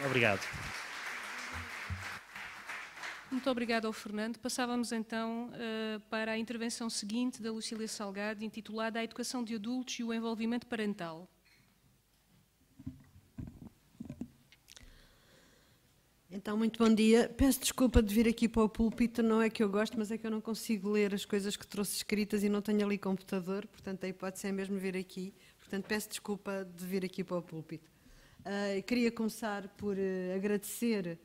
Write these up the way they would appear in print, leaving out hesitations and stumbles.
Obrigado. Muito obrigada ao Fernando. Passávamos então para a intervenção seguinte da Lucília Salgado, intitulada A Educação de Adultos e o Envolvimento Parental. Então, muito bom dia. Peço desculpa de vir aqui para o púlpito, não é que eu gosto, mas é que eu não consigo ler as coisas que trouxe escritas e não tenho ali computador, portanto a hipótese é mesmo vir aqui. Portanto, peço desculpa de vir aqui para o púlpito. Queria começar por agradecer,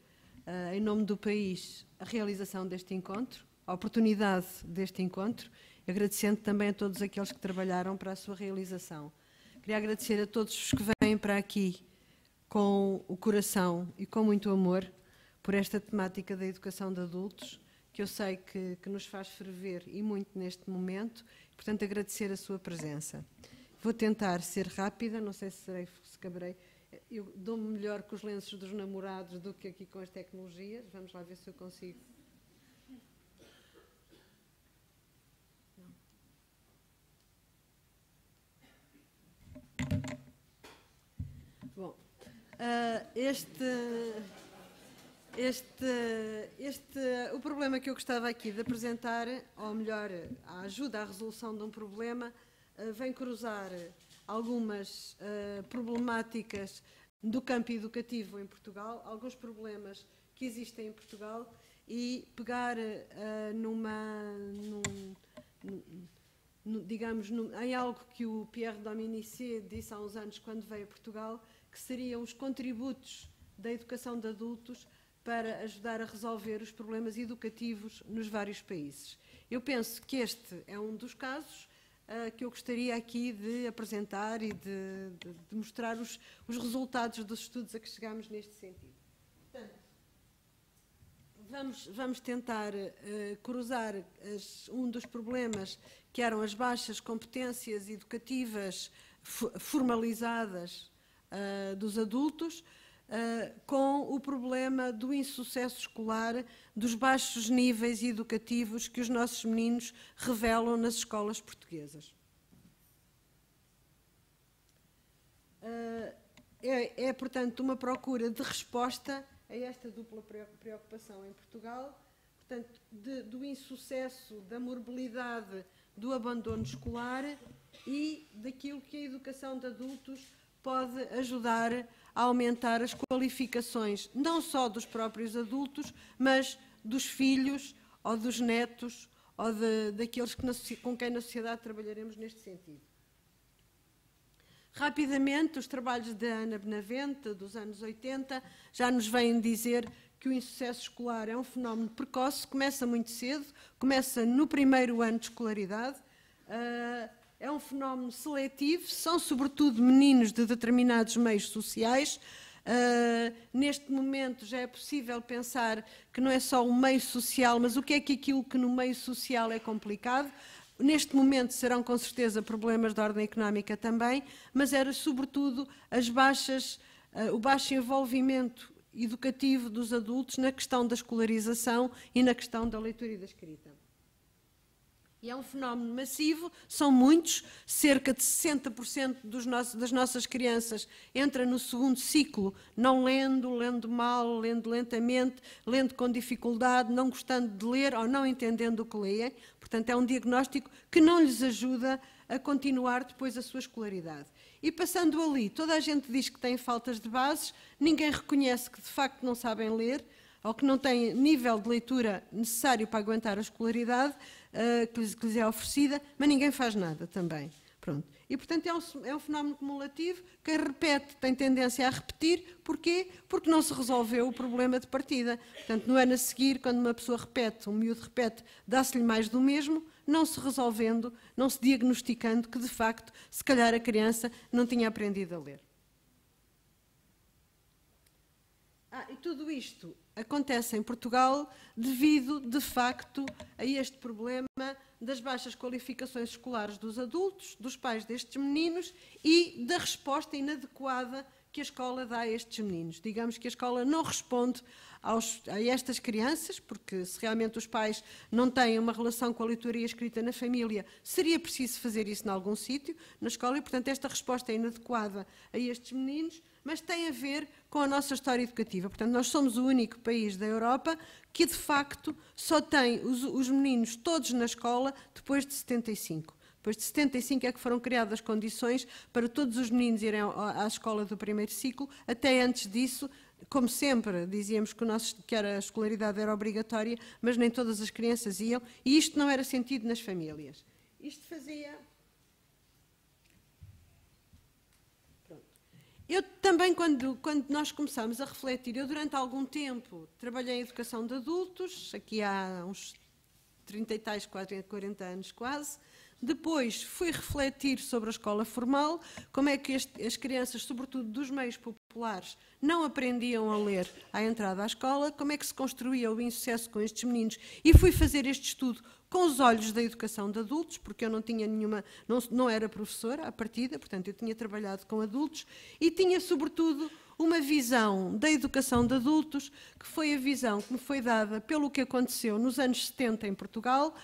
em nome do país, a realização deste encontro, a oportunidade deste encontro, agradecendo também a todos aqueles que trabalharam para a sua realização. Queria agradecer a todos os que vêm para aqui com o coração e com muito amor por esta temática da educação de adultos, que eu sei que nos faz ferver e muito neste momento, portanto agradecer a sua presença. Vou tentar ser rápida, não sei se caberei. Eu dou-me melhor com os lenços dos namorados do que aqui com as tecnologias. Vamos lá ver se eu consigo. Bom, o problema que eu gostava aqui de apresentar, ou melhor, a ajuda à resolução de um problema, vem cruzar algumas problemáticas do campo educativo em Portugal, alguns problemas que existem em Portugal e pegar em algo que o Pierre Dominici disse há uns anos quando veio a Portugal, que seriam os contributos da educação de adultos para ajudar a resolver os problemas educativos nos vários países. Eu penso que este é um dos casos que eu gostaria aqui de apresentar e de mostrar os resultados dos estudos a que chegámos neste sentido. Portanto, vamos tentar cruzar um dos problemas que eram as baixas competências educativas formalizadas dos adultos, com o problema do insucesso escolar, dos baixos níveis educativos que os nossos meninos revelam nas escolas portuguesas. Portanto, uma procura de resposta a esta dupla preocupação em Portugal, portanto, do insucesso, da morbilidade, do abandono escolar e daquilo que a educação de adultos pode ajudar a aumentar as qualificações, não só dos próprios adultos, mas dos filhos ou dos netos ou daqueles com quem na sociedade trabalharemos neste sentido. Rapidamente, os trabalhos da Ana Benavente, dos anos 80, já nos vêm dizer que o insucesso escolar é um fenómeno precoce, começa muito cedo, começa no primeiro ano de escolaridade, é um fenómeno seletivo, são sobretudo meninos de determinados meios sociais. Neste momento já é possível pensar que não é só um meio social, mas o que é que aquilo que no meio social é complicado. Neste momento serão com certeza problemas de ordem económica também, mas era sobretudo o baixo envolvimento educativo dos adultos na questão da escolarização e na questão da leitura e da escrita. E é um fenómeno massivo, são muitos, cerca de 60% das nossas crianças entra no segundo ciclo, não lendo, lendo mal, lendo lentamente, lendo com dificuldade, não gostando de ler ou não entendendo o que leem. Portanto, é um diagnóstico que não lhes ajuda a continuar depois a sua escolaridade. E passando ali, toda a gente diz que tem faltas de bases, ninguém reconhece que de facto não sabem ler, ou que não têm nível de leitura necessário para aguentar a escolaridade que lhes é oferecida, mas ninguém faz nada também. Pronto. E, portanto, é um fenómeno cumulativo. Quem repete tem tendência a repetir. Porquê? Porque não se resolveu o problema de partida. Portanto, no ano a seguir, quando uma pessoa repete, um miúdo repete, dá-se-lhe mais do mesmo, não se resolvendo, não se diagnosticando que, de facto, se calhar a criança não tinha aprendido a ler. E tudo isto acontece em Portugal devido, de facto, a este problema das baixas qualificações escolares dos adultos, dos pais destes meninos e da resposta inadequada que a escola dá a estes meninos. Digamos que a escola não responde a estas crianças, porque se realmente os pais não têm uma relação com a leitura e a escrita na família, seria preciso fazer isso em algum sítio, na escola, e portanto esta resposta é inadequada a estes meninos, mas tem a ver com a nossa história educativa. Portanto, nós somos o único país da Europa que de facto só tem os meninos todos na escola depois de 75. Depois de 75 é que foram criadas condições para todos os meninos irem à escola do primeiro ciclo. Até antes disso, como sempre, dizíamos que a escolaridade era obrigatória, mas nem todas as crianças iam, e isto não era sentido nas famílias. Isto fazia... Pronto. Eu também, quando nós começámos a refletir, eu durante algum tempo trabalhei em educação de adultos, aqui há uns 30 e tais, 40 anos quase. Depois fui refletir sobre a escola formal, como é que as crianças, sobretudo dos meios populares, não aprendiam a ler à entrada à escola, como é que se construía o insucesso com estes meninos, e fui fazer este estudo com os olhos da educação de adultos, porque eu não tinha nenhuma, não era professora à partida, portanto eu tinha trabalhado com adultos, e tinha sobretudo uma visão da educação de adultos, que foi a visão que me foi dada pelo que aconteceu nos anos 70 em Portugal,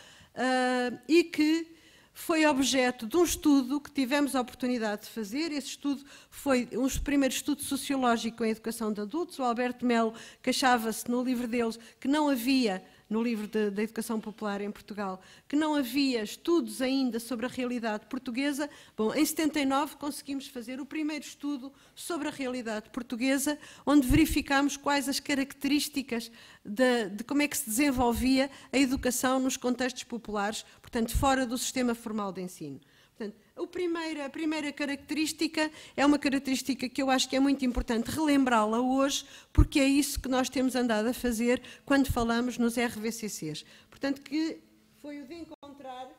e que foi objeto de um estudo que tivemos a oportunidade de fazer. Esse estudo foi um primeiro estudo sociológico em educação de adultos. O Alberto Melo queixava-se no livro deles que não havia, no livro da educação popular em Portugal, que não havia estudos ainda sobre a realidade portuguesa. Bom, em 79 conseguimos fazer o primeiro estudo sobre a realidade portuguesa, onde verificámos quais as características de como é que se desenvolvia a educação nos contextos populares, portanto, fora do sistema formal de ensino. Portanto, a primeira característica é uma característica que eu acho que é muito importante relembrá-la hoje, porque é isso que nós temos andado a fazer quando falamos nos RVCCs. Portanto, que foi o de encontrar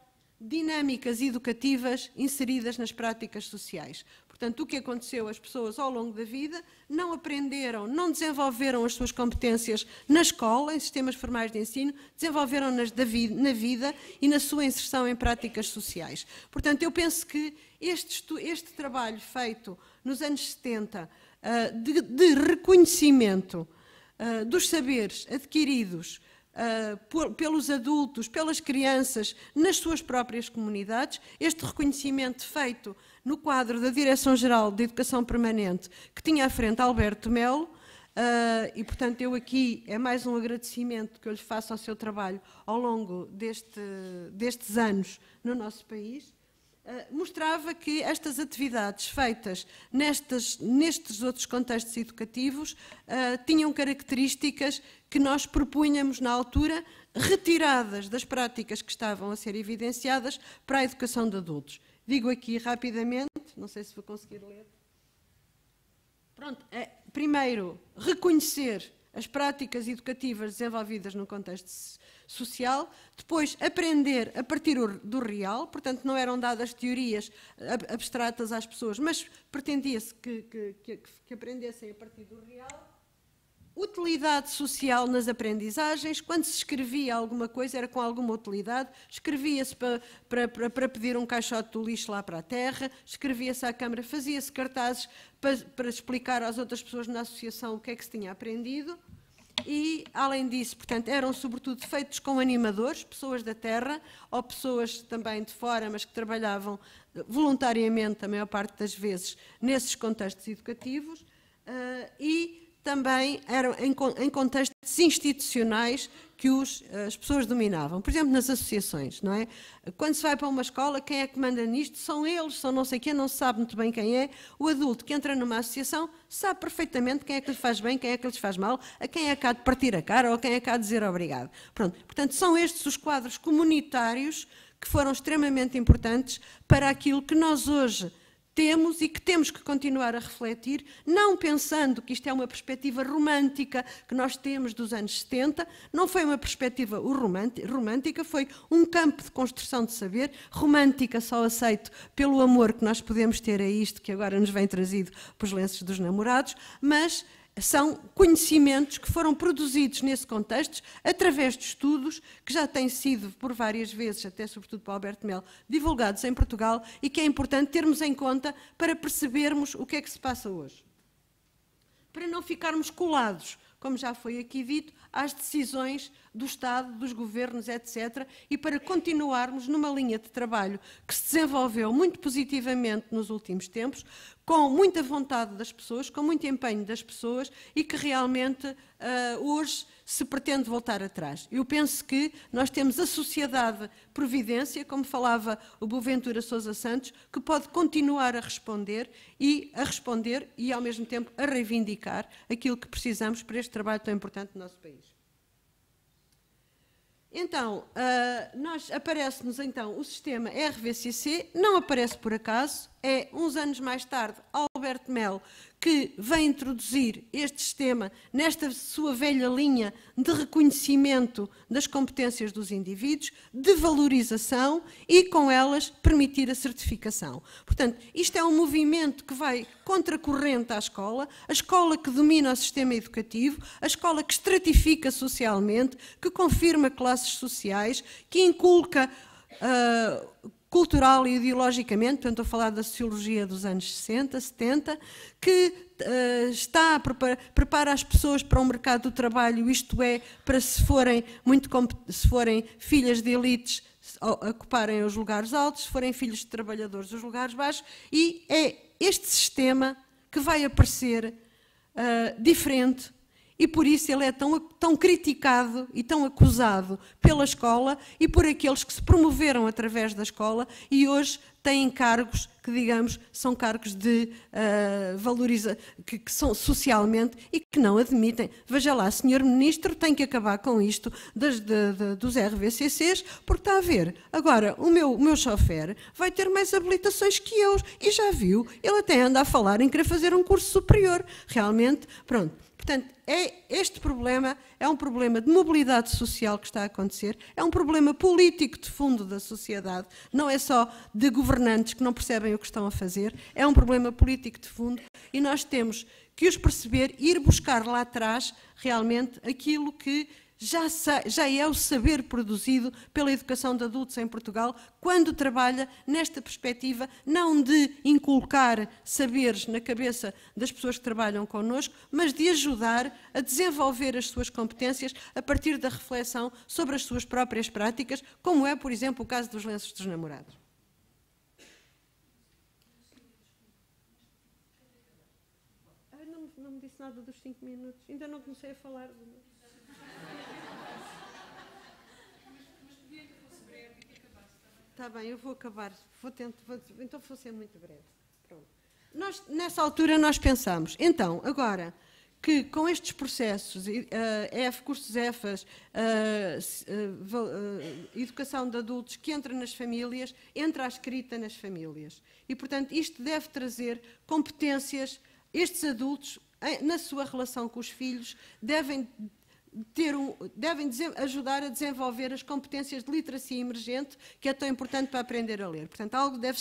dinâmicas educativas inseridas nas práticas sociais. Portanto, o que aconteceu, as pessoas ao longo da vida não aprenderam, não desenvolveram as suas competências na escola, em sistemas formais de ensino, desenvolveram-nas na vida e na sua inserção em práticas sociais. Portanto, eu penso que este trabalho feito nos anos 70 de reconhecimento dos saberes adquiridos pelos adultos, pelas crianças, nas suas próprias comunidades, este reconhecimento feito no quadro da Direção-Geral de Educação Permanente, que tinha à frente Alberto Melo, e, portanto, eu aqui é mais um agradecimento que eu lhe faço ao seu trabalho ao longo destes anos no nosso país, mostrava que estas atividades feitas nestes outros contextos educativos tinham características que nós propunhamos na altura, retiradas das práticas que estavam a ser evidenciadas para a educação de adultos. Digo aqui rapidamente, não sei se vou conseguir ler. Pronto, primeiro, reconhecer as práticas educativas desenvolvidas no contexto social, depois aprender a partir do real, portanto não eram dadas teorias abstratas às pessoas, mas pretendia-se que aprendessem a partir do real. Utilidade social nas aprendizagens, quando se escrevia alguma coisa era com alguma utilidade, escrevia-se para pedir um caixote do lixo lá para a terra, escrevia-se à Câmara, fazia-se cartazes para explicar às outras pessoas na associação o que é que se tinha aprendido. E, além disso, portanto, eram sobretudo feitos com animadores, pessoas da terra, ou pessoas também de fora, mas que trabalhavam voluntariamente, a maior parte das vezes, nesses contextos educativos, e também eram em contextos institucionais que as pessoas dominavam. Por exemplo, nas associações, não é? Quando se vai para uma escola, quem é que manda nisto? São eles, são não sei quem, não se sabe muito bem quem é. O adulto que entra numa associação sabe perfeitamente quem é que lhe faz bem, quem é que lhes faz mal, a quem é que há de partir a cara ou a quem é que há de dizer obrigado. Pronto. Portanto, são estes os quadros comunitários que foram extremamente importantes para aquilo que nós hoje temos e que temos que continuar a refletir, não pensando que isto é uma perspectiva romântica que nós temos dos anos 70, não foi uma perspectiva romântica, foi um campo de construção de saber, romântica só aceito pelo amor que nós podemos ter a isto, que agora nos vem trazido pelos lenços dos namorados, mas são conhecimentos que foram produzidos nesse contexto através de estudos que já têm sido por várias vezes, até sobretudo para Alberto Melo, divulgados em Portugal e que é importante termos em conta para percebermos o que é que se passa hoje. para não ficarmos colados, como já foi aqui dito, às decisões do Estado, dos governos, etc., e para continuarmos numa linha de trabalho que se desenvolveu muito positivamente nos últimos tempos, com muita vontade das pessoas, com muito empenho das pessoas e que realmente hoje se pretende voltar atrás. Eu penso que nós temos a Sociedade Providência, como falava o Boaventura Sousa Santos, que pode continuar a responder e ao mesmo tempo a reivindicar aquilo que precisamos para este trabalho tão importante no nosso país. Então, aparece-nos então o sistema RVCC, não aparece por acaso, é uns anos mais tarde Alberto Melo que vem introduzir este sistema nesta sua velha linha de reconhecimento das competências dos indivíduos, de valorização e, com elas, permitir a certificação. Portanto, isto é um movimento que vai contracorrente à escola, a escola que domina o sistema educativo, a escola que estratifica socialmente, que confirma classes sociais, que inculca cultural e ideologicamente, portanto, estou a falar da sociologia dos anos 60, 70, que prepara as pessoas para um mercado do trabalho, isto é, para se forem filhas de elites, ocuparem os lugares altos, se forem filhos de trabalhadores, os lugares baixos, e é este sistema que vai aparecer diferente. E por isso ele é tão criticado e tão acusado pela escola e por aqueles que se promoveram através da escola e hoje têm cargos que, digamos, são cargos de que são socialmente e que não admitem. Veja lá, Sr. Ministro, tem que acabar com isto dos RVCCs, porque está a ver, agora o meu chofer vai ter mais habilitações que eu e já viu, ele até anda a falar em querer fazer um curso superior. Realmente, pronto. Portanto, este problema é um problema de mobilidade social que está a acontecer, é um problema político de fundo da sociedade, não é só de governantes que não percebem o que estão a fazer, é um problema político de fundo e nós temos que os perceber e ir buscar lá atrás realmente aquilo que já é o saber produzido pela educação de adultos em Portugal, quando trabalha nesta perspectiva, não de inculcar saberes na cabeça das pessoas que trabalham connosco, mas de ajudar a desenvolver as suas competências a partir da reflexão sobre as suas próprias práticas, como é, por exemplo, o caso dos lenços dos namorados. Não me disse nada dos 5 minutos, ainda não comecei a falar. Está bem, eu vou acabar. Então vou ser muito breve. Pronto. Nessa altura nós pensamos, então, agora que com estes processos, cursos EFAS, educação de adultos, que entra nas famílias, entra a escrita nas famílias. E, portanto, isto deve trazer competências. Estes adultos, na sua relação com os filhos, devem ajudar a desenvolver as competências de literacia emergente, que é tão importante para aprender a ler. Portanto, algo se deve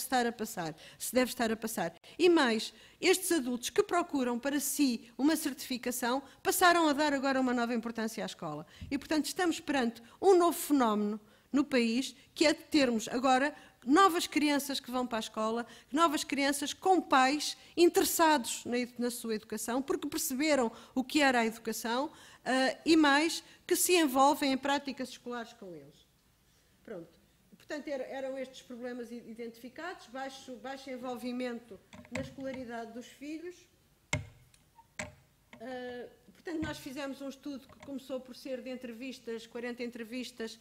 estar a passar. E mais, estes adultos que procuram para si uma certificação, passaram a dar agora uma nova importância à escola. E, portanto, estamos perante um novo fenómeno no país, que é de termos agora novas crianças que vão para a escola, novas crianças com pais interessados na sua educação, porque perceberam o que era a educação, e mais, que se envolvem em práticas escolares com eles. Pronto. Portanto, eram estes problemas identificados, baixo envolvimento na escolaridade dos filhos. Portanto, nós fizemos um estudo que começou por ser de entrevistas, 40 entrevistas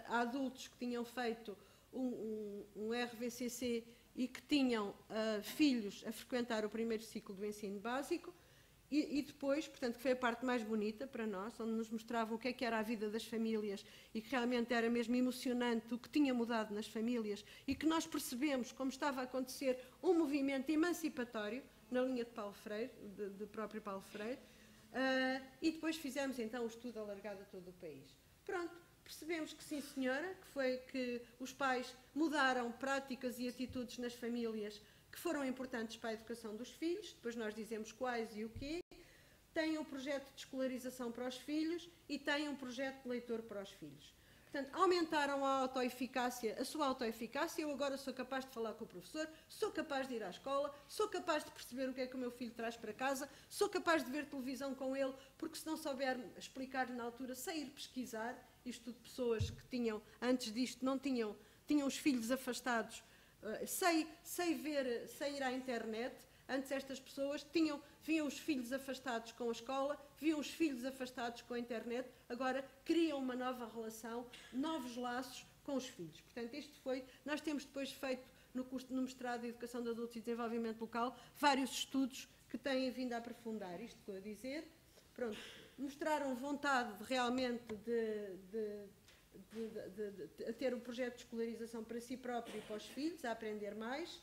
a adultos que tinham feito um RVCC e que tinham filhos a frequentar o primeiro ciclo do ensino básico e depois, portanto, que foi a parte mais bonita para nós, onde nos mostrava o que é que era a vida das famílias e que realmente era mesmo emocionante o que tinha mudado nas famílias e que nós percebemos como estava a acontecer um movimento emancipatório na linha de Paulo Freire, de próprio Paulo Freire, e depois fizemos então o estudo alargado a todo o país. Pronto. Percebemos que sim, senhora, que os pais mudaram práticas e atitudes nas famílias que foram importantes para a educação dos filhos, depois nós dizemos quais e o quê, têm um projeto de escolarização para os filhos e têm um projeto de leitor para os filhos. Portanto, aumentaram a sua autoeficácia. Eu agora sou capaz de falar com o professor, sou capaz de ir à escola, sou capaz de perceber o que é que o meu filho traz para casa, sou capaz de ver televisão com ele, porque se não souber explicar-lhe na altura, sei ir pesquisar. Isto de pessoas que tinham, antes disto, não tinham os filhos afastados, sei ir à internet. Antes estas pessoas viam os filhos afastados com a escola, viam os filhos afastados com a internet, agora criam uma nova relação, novos laços com os filhos. Portanto, nós temos depois feito no mestrado de Educação de Adultos e Desenvolvimento Local vários estudos que têm vindo a aprofundar isto que eu a dizer. Pronto, mostraram vontade realmente de ter um projeto de escolarização para si próprio e para os filhos, a aprender mais.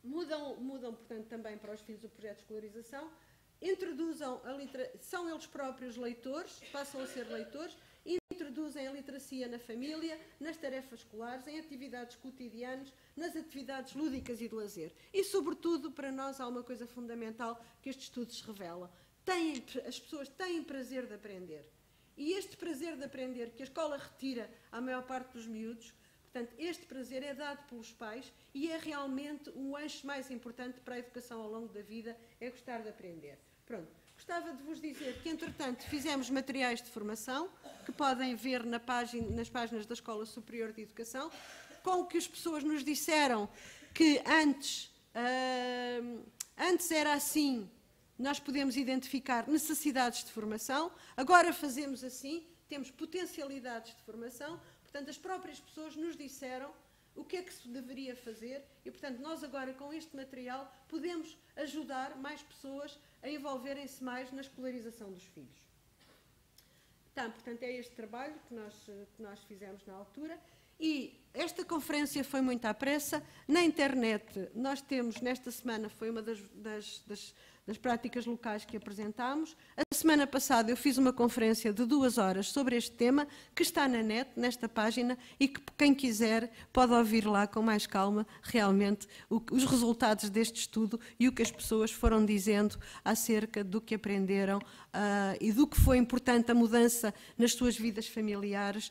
Mudam, portanto, também para os filhos o projeto de escolarização, são eles próprios leitores, passam a ser leitores, e introduzem a literacia na família, nas tarefas escolares, em atividades cotidianas, nas atividades lúdicas e de lazer. E, sobretudo, para nós há uma coisa fundamental que estes estudos revelam. As pessoas têm prazer de aprender. E este prazer de aprender que a escola retira à maior parte dos miúdos, portanto, este prazer é dado pelos pais e é realmente um eixo mais importante para a educação ao longo da vida, é gostar de aprender. Pronto, gostava de vos dizer que, entretanto, fizemos materiais de formação, que podem ver nas páginas da Escola Superior de Educação, com o que as pessoas nos disseram que antes era assim, nós podemos identificar necessidades de formação, agora fazemos assim, temos potencialidades de formação. Portanto, as próprias pessoas nos disseram o que é que se deveria fazer e, portanto, nós agora com este material podemos ajudar mais pessoas a envolverem-se mais na escolarização dos filhos. Então, portanto, é este trabalho que nós fizemos na altura e esta conferência foi muito à pressa. Na internet, nós temos, nesta semana, foi uma das práticas locais que apresentámos. A semana passada eu fiz uma conferência de 2 horas sobre este tema, que está na net, nesta página, e que quem quiser pode ouvir lá com mais calma, realmente, os resultados deste estudo e o que as pessoas foram dizendo acerca do que aprenderam e do que foi importante a mudança nas suas vidas familiares